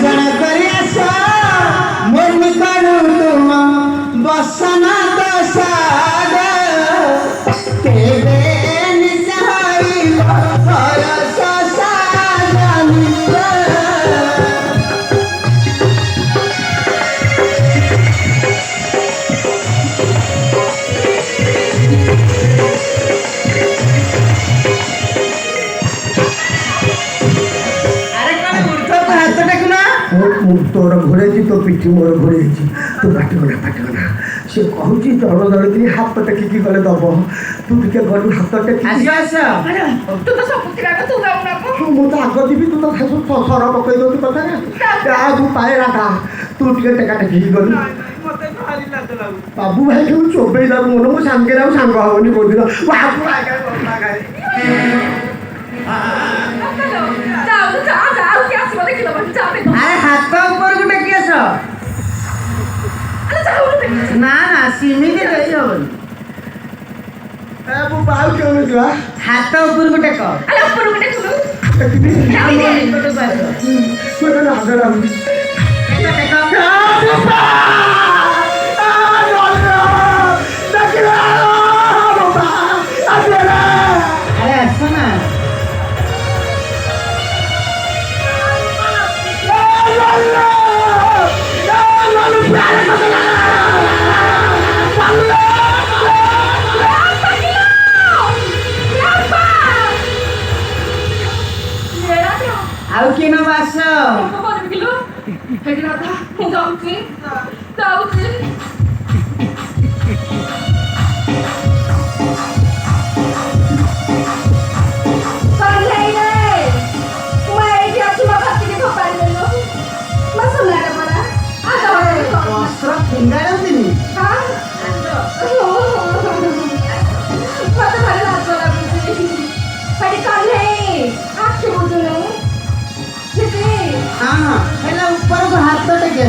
जन करी आस मोर करू तुम बसना दसाद केबे निसहाई भरस साजनी तोर घोड़े तो पिठी मोर घोड़े तू पाटना से कहूँ जल जल हाथ टेकिकी गले दब तू टे गलु हाथ टेकी मु तो आग जीवी तू तो सर पकई दौ कथा पाए राधा तू टे टेका टेकिकी गलु बाबू भाई क्यों चोबई दू मन मो सांगे सांग हेनी कौन अरे हाथ ऊपर को टेकी आस ना ना सिमिति रही हबनी ए बाबू क्यों हाथ ऊपर को टेक अरे आस ना आउ किन बास वस्त्र फिंगाड़ती हाँ हेला ऊपर को हाथ तो टेके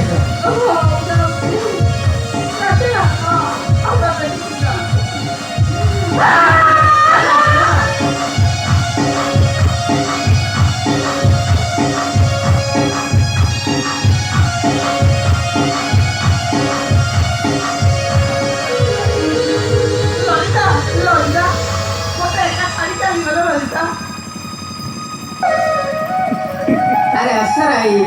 अरे असर आई